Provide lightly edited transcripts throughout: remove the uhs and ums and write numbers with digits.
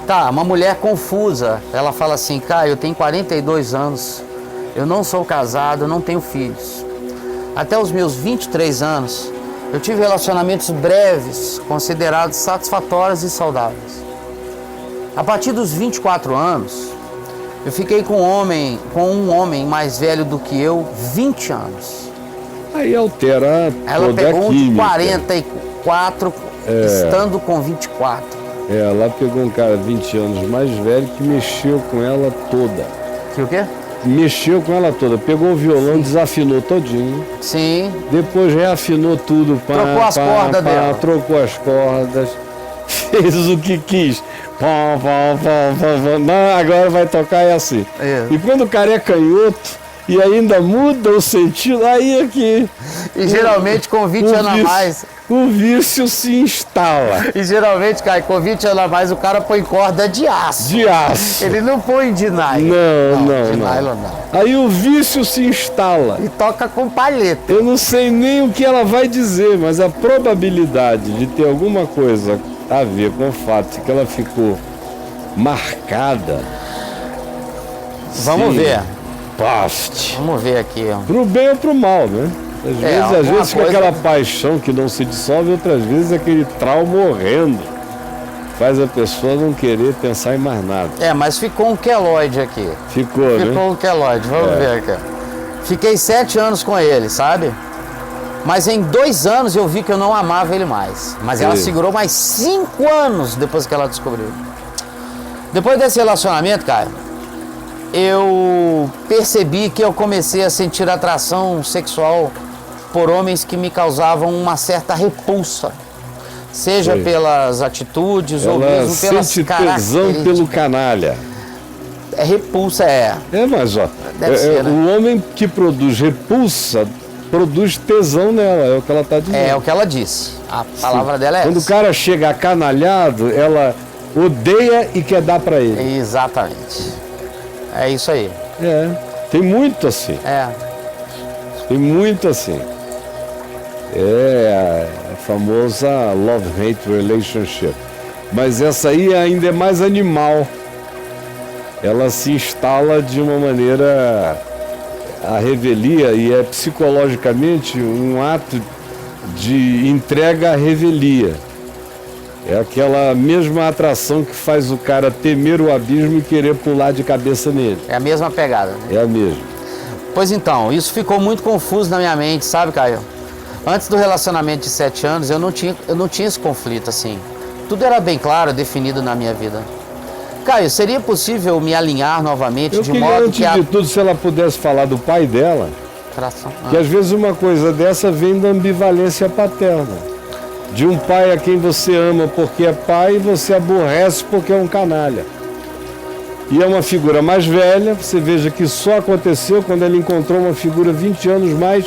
Tá, uma mulher confusa. Ela fala assim, Caio, eu tenho 42 anos, eu não sou casado, eu não tenho filhos. Até os meus 23 anos, eu tive relacionamentos breves, considerados satisfatórios e saudáveis. A partir dos 24 anos, eu fiquei com um homem mais velho do que eu, 20 anos. Aí altera Ela toda pegou a um de química. 44, estando com 24. Ela pegou um cara 20 anos mais velho que mexeu com ela toda. Que o quê? Mexeu com ela toda. Pegou o violão, desafinou todinho. Sim. Depois reafinou tudo. Trocou as cordas dela. Trocou as cordas. Fez o que quis. Não, agora vai tocar é assim. E quando o cara é canhoto e ainda muda o sentido, aí é que... E geralmente com 20 anos a mais... O vício se instala. E geralmente, Caio, com 20 anos a mais, o cara põe corda de aço. De aço. Ele não põe de nylon. Não. De nylon não. Aí o vício se instala. E toca com palheta. Eu não sei nem o que ela vai dizer, mas a probabilidade de ter alguma coisa a ver com o fato de que ela ficou marcada. Vamos ver. Poste. Vamos ver aqui, ó. Pro bem ou pro mal, né? Às vezes fica aquela paixão que não se dissolve, outras vezes aquele trauma horrendo faz a pessoa não querer pensar em mais nada. Mas ficou um queloide aqui. Ficou, né? Ficou um queloide, vamos ver aqui. Fiquei 7 anos com ele, sabe? Mas em 2 anos eu vi que eu não amava ele mais. Mas ela segurou mais 5 anos depois que ela descobriu. Depois desse relacionamento, cara, eu percebi que eu comecei a sentir atração sexual por homens que me causavam uma certa repulsa. Seja pelas atitudes ou mesmo pelas sente tesão pelo canalha. Repulsa, mas ó, ser, né? O homem que produz repulsa produz tesão nela, é o que ela está dizendo. É o que ela disse. A palavra dela é Quando essa. o cara chega acanalhado, ela odeia e quer dar para ele. Exatamente. É isso aí. Tem muito assim. Tem muito assim. É a famosa love-hate relationship. Mas essa aí ainda é mais animal. Ela se instala de uma maneira... A revelia, e é psicologicamente um ato de entrega à revelia. É aquela mesma atração que faz o cara temer o abismo e querer pular de cabeça nele. É a mesma pegada, né? É a mesma. Pois então, isso ficou muito confuso na minha mente, sabe, Caio? Antes do relacionamento de 7 anos, eu não tinha esse conflito, assim. Tudo era bem claro, definido na minha vida. Caio, seria possível me alinhar novamente de modo que... Antes de tudo, se ela pudesse falar do pai dela, que às vezes uma coisa dessa vem da ambivalência paterna. De um pai a quem você ama porque é pai e você aborrece porque é um canalha. E é uma figura mais velha, você veja que só aconteceu quando ela encontrou uma figura 20 anos mais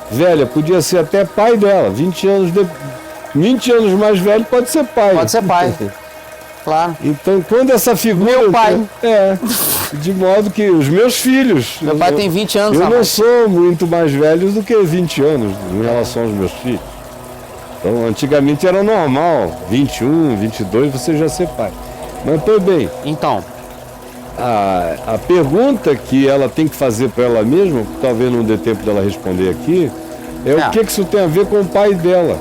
velha. Podia ser até pai dela, 20 anos mais velho pode ser pai. Pode ser pai. Claro. Então, quando essa figura... Meu pai. De modo que os meus filhos... Meu pai tem 20 anos. Eu não sou muito mais velho do que 20 anos em relação aos meus filhos. Então, antigamente era normal, 21, 22, você já ser pai. Mas, tudo bem. Então... A pergunta que ela tem que fazer para ela mesma, talvez não dê tempo dela responder aqui, o que isso tem a ver com o pai dela.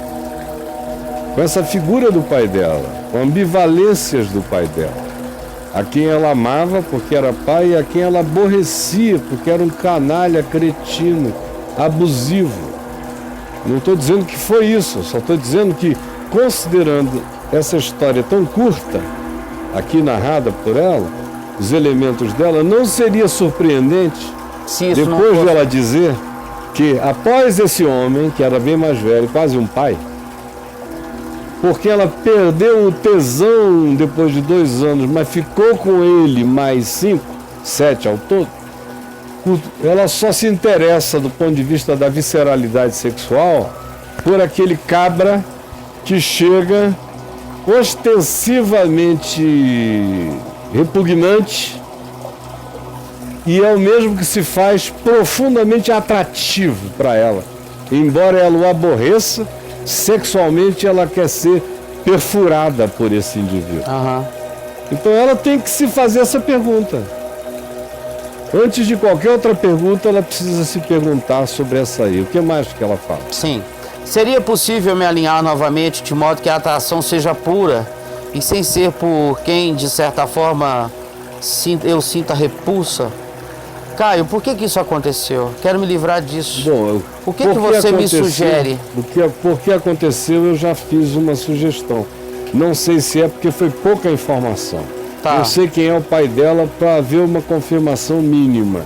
Com essa figura do pai dela, com ambivalências do pai dela, a quem ela amava porque era pai e a quem ela aborrecia porque era um canalha, cretino, abusivo. Não estou dizendo que foi isso, só estou dizendo que, considerando essa história tão curta, aqui narrada por ela, os elementos dela, não seria surpreendente depois de ela dizer que após esse homem, que era bem mais velho, quase um pai, porque ela perdeu o tesão depois de 2 anos, mas ficou com ele mais 5, 7 ao todo, ela só se interessa do ponto de vista da visceralidade sexual por aquele cabra que chega ostensivamente repugnante e é o mesmo que se faz profundamente atrativo para ela. Embora ela o aborreça, sexualmente ela quer ser perfurada por esse indivíduo. Então ela tem que se fazer essa pergunta. Antes de qualquer outra pergunta, ela precisa se perguntar sobre essa aí. O que mais que ela fala? Sim. Seria possível me alinhar novamente de modo que a atração seja pura e sem ser por quem, de certa forma, eu sinta repulsa? Caio, por que isso aconteceu? Quero me livrar disso. Bom, o que você me sugere? Por que aconteceu, eu já fiz uma sugestão. Não sei se é porque foi pouca informação. Tá. Eu sei quem é o pai dela para haver uma confirmação mínima.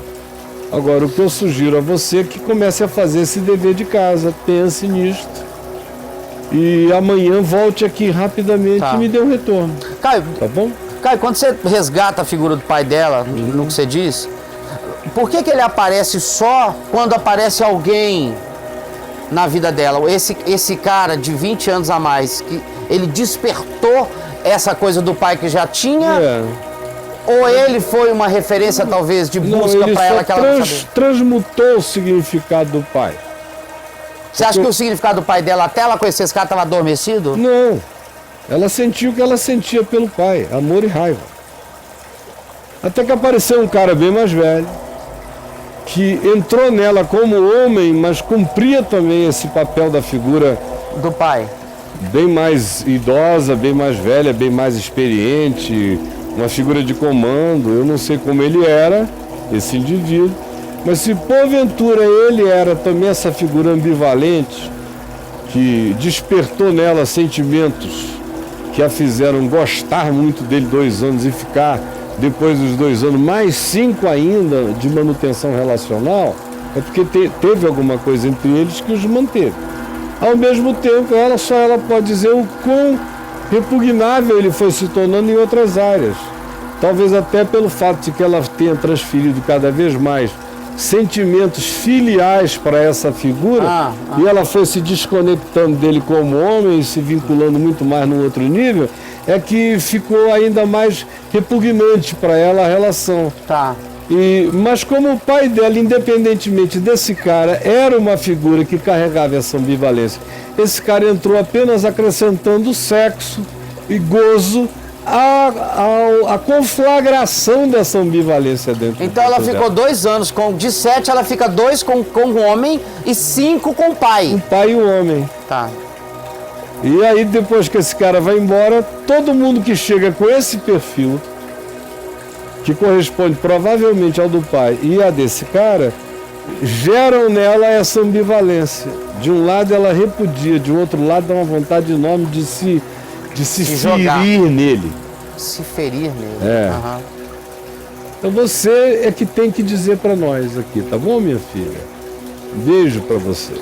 Agora, o que eu sugiro a você é que comece a fazer esse dever de casa, pense nisto. E amanhã volte aqui rapidamente e me dê um retorno. Caio, tá bom? Caio, quando você resgata a figura do pai dela, no que você diz, por que ele aparece só quando aparece alguém na vida dela? Esse cara de 20 anos a mais, que ele despertou essa coisa do pai que já tinha? Ou ele foi uma referência, talvez, de busca para ela que ela não sabia? Transmutou o significado do pai. Você acha que o significado do pai dela, até ela conhecer esse cara, estava adormecido? Não. Ela sentiu o que ela sentia pelo pai, amor e raiva. Até que apareceu um cara bem mais velho, que entrou nela como homem, mas cumpria também esse papel da figura do pai. Bem mais idosa, bem mais velha, bem mais experiente, uma figura de comando. Eu não sei como ele era, esse indivíduo, mas se porventura ele era também essa figura ambivalente, que despertou nela sentimentos que a fizeram gostar muito dele 2 anos e ficar, depois dos 2 anos, mais 5 ainda de manutenção relacional, é porque teve alguma coisa entre eles que os manteve. Ao mesmo tempo, só ela pode dizer o quão repugnável ele foi se tornando em outras áreas. Talvez até pelo fato de que ela tenha transferido cada vez mais sentimentos filiais para essa figura, e ela foi se desconectando dele como homem e se vinculando muito mais num outro nível, é que ficou ainda mais repugnante para ela a relação. Tá. Mas como o pai dela, independentemente desse cara, era uma figura que carregava essa ambivalência, esse cara entrou apenas acrescentando sexo e gozo à conflagração dessa ambivalência dentro. Então ela ficou 2 anos, de 7 ela fica 2 com o homem e 5 com o pai. O pai e o homem. Tá. E aí depois que esse cara vai embora, todo mundo que chega com esse perfil, que corresponde provavelmente ao do pai e a desse cara, geram nela essa ambivalência. De um lado ela repudia, de outro lado dá uma vontade enorme de se ferir nele. Se ferir nele. Uhum. Então você é que tem que dizer para nós aqui, tá bom, minha filha? Beijo para você.